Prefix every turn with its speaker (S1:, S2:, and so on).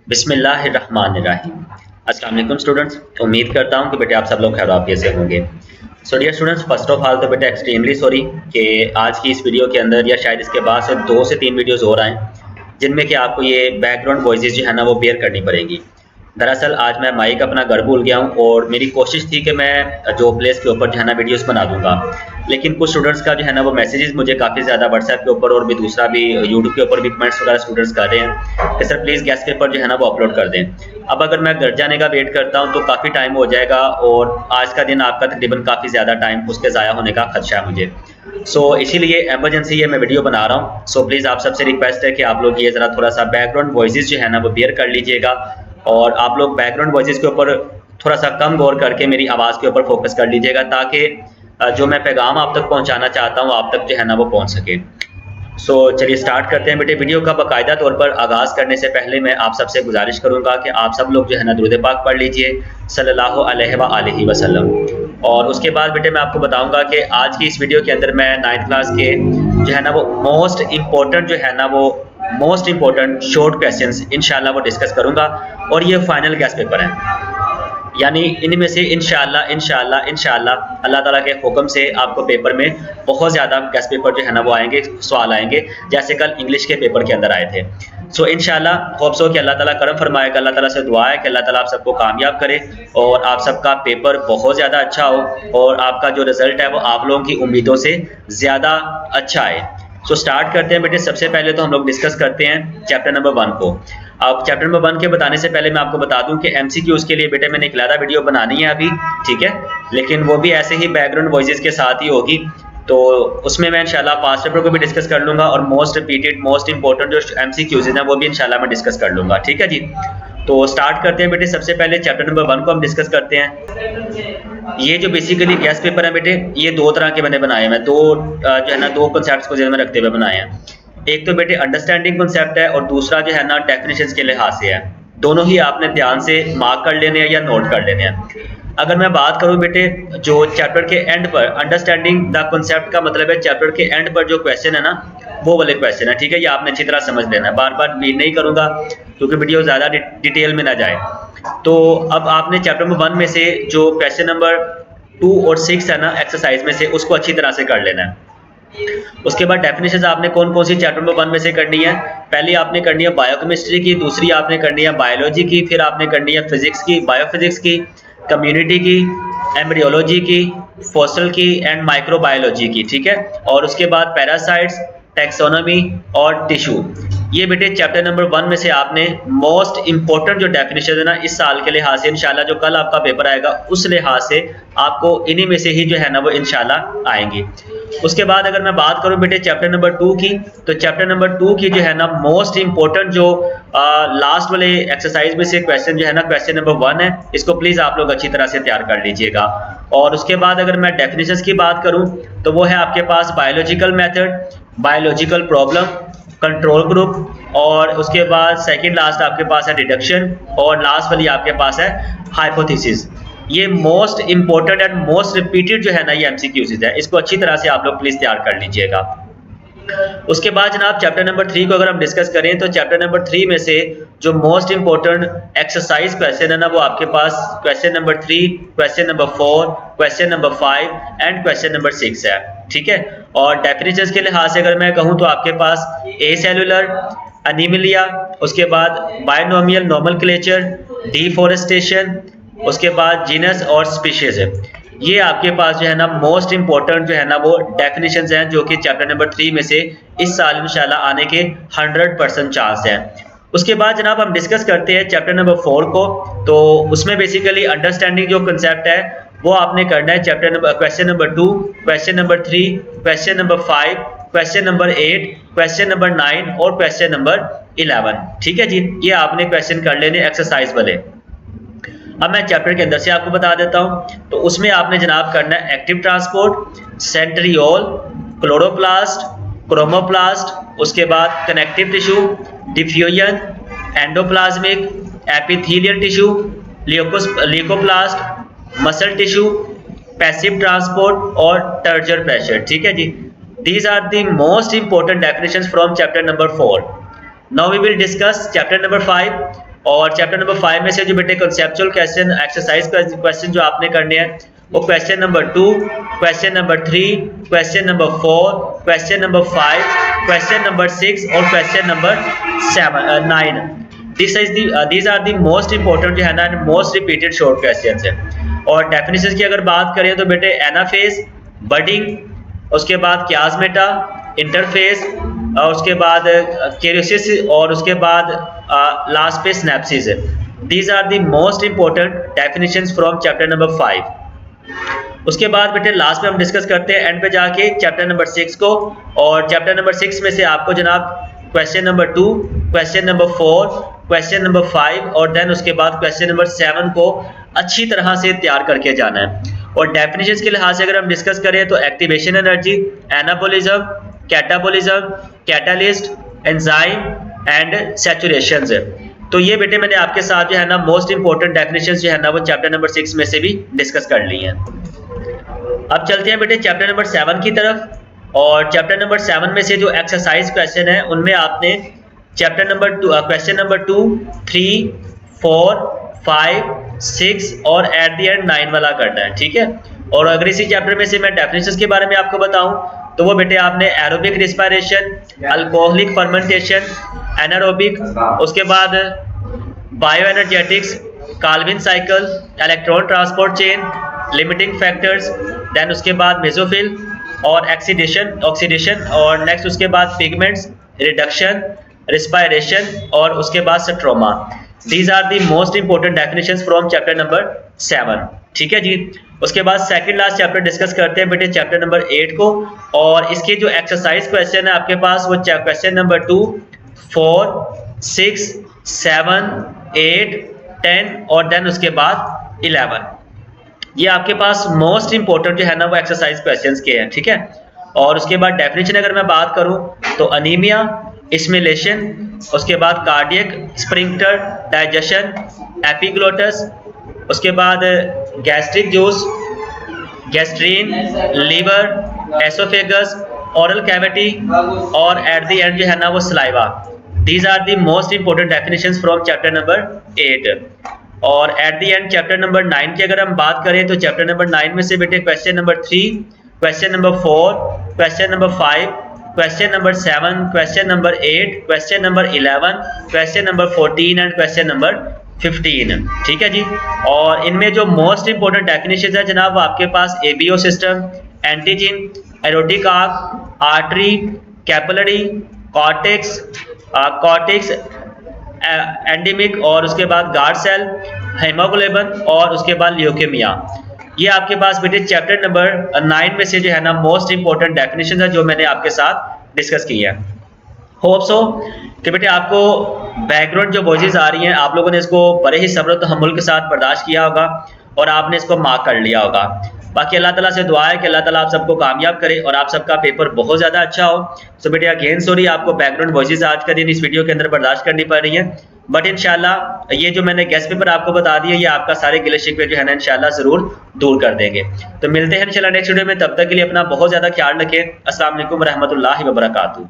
S1: बिस्मिल्लाहिर्रहमानिर्रहीम। अस्सलाम वालेकुम स्टूडेंट्स। उम्मीद करता हूँ कि बेटे आप सब लोग खैर आफियत से होंगे। So dear students, first of all तो बेटे एक्सट्रीमली सॉरी कि आज की इस वीडियो के अंदर या शायद इसके बाद से 2 से 3 वीडियोज़ और आएँ, जिनमें कि आपको ये बैकग्राउंड वॉइसेज़ जो है ना वो बेयर करनी पड़ेगी। दरअसल आज मैं माइक अपना घर भूल गया हूँ और मेरी कोशिश थी कि मैं जो प्लेस के ऊपर जो है ना वीडियोज़ बना दूँगा। लेकिन कुछ स्टूडेंट्स का जो है ना वो मैसेजेस मुझे काफ़ी ज़्यादा व्हाट्सएप के ऊपर और भी दूसरा भी यूट्यूब के ऊपर भी कमेंट्स वगैरह स्टूडेंट्स कर रहे हैं कि सर प्लीज़ गेस्ट पेपर जो है ना वो अपलोड कर दें। अब अगर मैं घर जाने का वेट करता हूँ तो काफ़ी टाइम हो जाएगा और आज का दिन आपका तकरीबन काफ़ी ज़्यादा टाइम उसके ज़ाया होने का खदशा है मुझे। इसीलिए एमरजेंसी ये मैं वीडियो बना रहा हूँ। प्लीज़ आप सबसे रिक्वेस्ट है कि आप लोग ये ज़रा थोड़ा सा बैकग्राउंड वॉइसेस जो है ना वो बेयर कर लीजिएगा और आप लोग बैकग्राउंड वॉइसेस के ऊपर थोड़ा सा कम गौर करके मेरी आवाज़ के ऊपर फोकस कर लीजिएगा, ताकि जो मैं पैगाम आप तक पहुंचाना चाहता हूं आप तक जो है ना वो पहुंच सके। चलिए स्टार्ट करते हैं बेटे। वीडियो का बाकायदा तौर पर आगाज़ करने से पहले मैं आप सबसे गुजारिश करूंगा कि आप सब लोग जो है ना दुरूद पाक पढ़ लीजिए सल्लल्लाहु अलैहि वसल्लम। और उसके बाद बेटे मैं आपको बताऊंगा कि आज की इस वीडियो के अंदर मैं 9th क्लास के जो है ना वो मोस्ट इम्पोर्टेंट शॉर्ट क्वेश्चंस इंशाल्लाह वो डिस्कस करूंगा और ये फाइनल गैस पेपर है। यानी इनमें से इंशाल्लाह अल्लाह ताला के हुक्म से आपको पेपर में बहुत ज़्यादा गेस्ट पेपर जो है ना वो आएंगे, सवाल आएंगे, जैसे कल इंग्लिश के पेपर के अंदर आए थे। इंशाल्लाह होप सो कि अल्लाह ताला करम फरमाएगा। अल्लाह ताला से दुआ है कि अल्लाह ताला आप सबको कामयाब करे और आप सबका पेपर बहुत ज़्यादा अच्छा हो और आपका जो रिज़ल्ट है वो आप लोगों की उम्मीदों से ज़्यादा अच्छा आए। स्टार्ट करते हैं बेटे। सबसे पहले तो हम लोग डिस्कस करते हैं चैप्टर नंबर 1 को। अब चैप्टर नंबर 1 के बताने से पहले मैं आपको बता दूं कि एमसीक्यूज के लिए बेटे मैंने एक अलग वीडियो बनानी है अभी, ठीक है, लेकिन वो भी ऐसे ही बैकग्राउंड वॉइसेस के साथ ही होगी। तो उसमें मैं इंशाल्लाह पास्ट पेपर को भी डिस्कस कर लूँगा और मोस्ट रिपीटेड मोस्ट इंपॉर्टेंट जो एमसीक्यूज हैं वो भी इंशाल्लाह मैं डिस्कस कर लूँगा, ठीक है जी। स्टार्ट करते हैं बेटे। सबसे पहले चैप्टर नंबर 1 को हम डिस्कस करते हैं। ये जो बेसिकली गैस पेपर है बेटे, ये 2 तरह के मैंने बनाए हैं। जो है ना 2 कॉन्सेप्ट्स को ध्यान में रखते हुए बनाए हैं। एक तो बेटे अंडरस्टैंडिंग कॉन्सेप्ट है और दूसरा जो है ना डेफिनेशंस के लिहाज से है। दोनों ही आपने ध्यान से मार्क कर लेने हैं या नोट कर लेने हैं। अगर मैं बात करूं बेटे, जो चैप्टर के एंड पर अंडरस्टैंडिंग द कॉन्सेप्ट का मतलब है चैप्टर के एंड पर जो क्वेश्चन है ना वो वाले क्वेश्चन है, ठीक है। ये आपने अच्छी तरह समझ लेना है, बार बार रिपीट नहीं करूंगा क्योंकि वीडियो ज़्यादा डिटेल में ना जाए। तो अब आपने चैप्टर नंबर 1 में से जो क्वेश्चन नंबर 2 और 6 है ना एक्सरसाइज में से, उसको अच्छी तरह से कर लेना है। उसके बाद डेफिनेशंस आपने कौन कौन सी चैप्टर नंबर 1 में से करनी है। पहली आपने करनी है बायोकेमिस्ट्री की, दूसरी आपने करनी है बायोलॉजी की, फिर आपने करनी है फिजिक्स की, बायोफिजिक्स की, कम्युनिटी की, एम्ब्रियोलॉजी की, फॉसल की एंड माइक्रोबायोलॉजी की, ठीक है। और उसके बाद पैरासाइट्स, टैक्सोनॉमी और टिश्यू। ये बेटे चैप्टर नंबर 1 में से आपने मोस्ट इंपॉर्टेंट जो डेफिनेशन है ना इस साल के लिहाज से, इंशाल्लाह जो कल आपका पेपर आएगा उस लिहाज से आपको इन्हीं में से ही जो है ना वो इंशाल्लाह आएंगी। उसके बाद अगर मैं बात करूं बेटे चैप्टर नंबर 2 की, तो चैप्टर नंबर 2 की जो है ना मोस्ट इंपॉर्टेंट जो लास्ट वाले एक्सरसाइज में से क्वेश्चन जो है ना क्वेश्चन नंबर 1 है, इसको प्लीज आप लोग अच्छी तरह से तैयार कर लीजिएगा। और उसके बाद अगर मैं डेफिनेशंस की बात करूं तो वो है आपके पास biological method, biological problem, control group, और उसके बाद सेकंड लास्ट आपके पास है डिडक्शन, और लास्ट वाली आपके पास है हाइपोथेसिस। ये most important and most repeated जो है ना ये एमसीक्यूज है, इसको अच्छी तरह से आप लोग प्लीज तैयार कर लीजिएगा। उसके बाद जनाब चैप्टर नंबर 3 को अगर हम डिस्कस करें तो चैप्टर नंबर 3 में से जो मोस्ट इंपॉर्टेंट एक्सरसाइज क्वेश्चन है ना वो आपके पास question number 3, question number 4, question number 5 and question number 6 है, ठीक है। और डेफिनेशंस के लिहाज से अगर मैं कहूँ तो आपके पास ए सेलुलर, एनीमिलिया, उसके बाद बायनोमियल नोमेनक्लेचर, डिफॉरेस्टेशन, उसके बाद जीनस और स्पीशीज है। ये आपके पास जो है ना मोस्ट इंपॉर्टेंट जो है ना वो डेफिनेशंस हैं जो कि चैप्टर नंबर 3 में से इस साल इंशाल्लाह आने के 100% चांस हैं। उसके बाद जनाब हम डिस्कस करते हैं चैप्टर नंबर 4 को। तो उसमें बेसिकली अंडरस्टैंडिंग जो कंसेप्ट है वो आपने करना है chapter number question number 2, question number 3, question number 5, question number 8, question number 9 और क्वेश्चन नंबर 11, ठीक है जी। ये आपने क्वेश्चन कर लेने एक्सरसाइज वाले। अब मैं चैप्टर के अंदर से आपको बता देता हूं। तो उसमें आपने जनाब करना है active transport, centriole, chloroplast, chromoplast, उसके बाद connective tissue, diffusion, endoplasmic, epithelial tissue, leucoplast, muscle tissue, passive transport और टर्जर प्रेशर, ठीक है जी। These are the most important definitions from chapter number 4। Now we will discuss chapter number 5। और chapter number 5 में से जो बेटे कंसेप्चुअल क्वेश्चन, एक्सरसाइज क्वेश्चन जो आपने करने हैं वो question number 2, question number 3, question number 4, question number 5, question number 6 और question number 9। These are the most important जो है ना, मोस्ट रिपीटेड शॉर्ट क्वेश्चंस है। और डेफिनेशन की अगर बात करें तो बेटे एनाफेज, बडिंग, उसके बाद क्यास्मेटा, इंटरफेस, उसके बाद केरियोसिस और उसके बाद लास्ट पे synopsis. These are the most important definitions from chapter number 5। उसके बाद बेटे लास्ट में हम डिस्कस करते हैं एंड पे जाके चैप्टर नंबर 6 को। और चैप्टर नंबर 6 में से आपको जनाब question number 2, question number 4, question number 5 और देन उसके बाद क्वेश्चन नंबर 7 को अच्छी तरह से तैयार करके जाना है। और डेफिनेशंस के लिहाज से अगर हम डिस्कस करें तो activation energy, anabolism, catabolism, catalyst, enzyme and saturations. तो ये बेटे मैंने आपके साथ जो है ना मोस्ट इंपॉर्टेंट डेफिनेशंस जो है ना वो चैप्टर नंबर 6 में से भी डिस्कस कर ली हैं। अब चलते हैं बेटे चैप्टर नंबर 7 की तरफ। और चैप्टर नंबर 7 में से जो एक्सरसाइज क्वेश्चन है उनमें आपने चैप्टर नंबर 2 क्वेश्चन नंबर 2, 3, 4, 5, 6 और एट द एंड 9 वाला करना है, ठीक है। और अगर इसी चैप्टर में से मैं डेफिनेशंस के बारे में आपको बताऊं तो वो बेटे आपने aerobic respiration, alcoholic fermentation, anaerobic, उसके बाद bioenergetics, Calvin cycle, electron transport chain, limiting factors, then उसके बाद मेसोफिल और ऑक्सीडेशन और नेक्स्ट उसके बाद पिगमेंट्स, रिडक्शन, रिस्पायरेशन और उसके बाद stroma. These are the most important definitions from chapter number 7, ठीक है जी। उसके बाद सेकंड लास्ट चैप्टर डिस्कस करते हैं बेटे चैप्टर नंबर 8 को। और इसके जो एक्सरसाइज क्वेश्चन है आपके पास वो क्वेश्चन नंबर 2, 4, 6, 7, 8, 10 और देन उसके बाद 11। ये आपके पास मोस्ट इंपॉर्टेंट जो है ना वो एक्सरसाइज क्वेश्चंस के हैं, ठीक है। और उसके बाद डेफिनेशन अगर मैं बात करूं तो अनीमिया, इस्मिलेशन, उसके बाद कार्डियक, स्प्रिंक्टर, डाइजेशन, एपिग्लोटस, उसके बाद gastric juice, gastrin, liver, oesophagus, oral cavity और एट द एंड जो है ना वो saliva. These are the most important definitions from chapter number 8। और at the end chapter number 9 की अगर हम बात करें तो चैप्टर नंबर 9 में से बेटे question number 3, question number 4, question number 5, question number 7, question number 8, question number 11, question number 14 and question number 15, ठीक है जी। और इनमें जो मोस्ट इंपॉर्टेंट डेफिनेशन है जनाब वो आपके पास ABO system, antigen, aortic arch, artery, capillary, cortex, endemic और उसके बाद गार्ड सेल, हेमोग्लोबिन और उसके बाद ल्यूकेमिया। ये आपके पास बेटे चैप्टर नंबर 9 में से जो है ना मोस्ट इंपॉर्टेंट डेफिनेशन है जो मैंने आपके साथ डिस्कस की है। होप सो कि बेटे आपको बैकग्राउंड जो वॉइसेस आ रही हैं आप लोगों ने इसको बड़े ही सब्र तहम्मुल के साथ बर्दाश्त किया होगा और आपने इसको मार्क कर लिया होगा। बाकी अल्लाह ताला से दुआ है कि अल्लाह ताला आप सबको कामयाब करे और आप सबका पेपर बहुत ज़्यादा अच्छा हो। सो बेटे अगेन सॉरी आपको बैकग्राउंड वॉइसेस आज का दिन इस वीडियो के अंदर बर्दाश्त करनी पड़ रही है, बट इंशाल्लाह ये जो मैंने गेस्ट पेपर आपको बता दिया ये आपका सारे गिले शिकवे जो है ना इंशाल्लाह ज़रूर दूर कर देंगे। तो मिलते हैं इंशाल्लाह नेक्स्ट वीडियो में, तब तक के लिए अपना बहुत ज़्यादा ख्याल रखें। अस्सलाम वालेकुम रहमतुल्लाहि व बरकातुहू।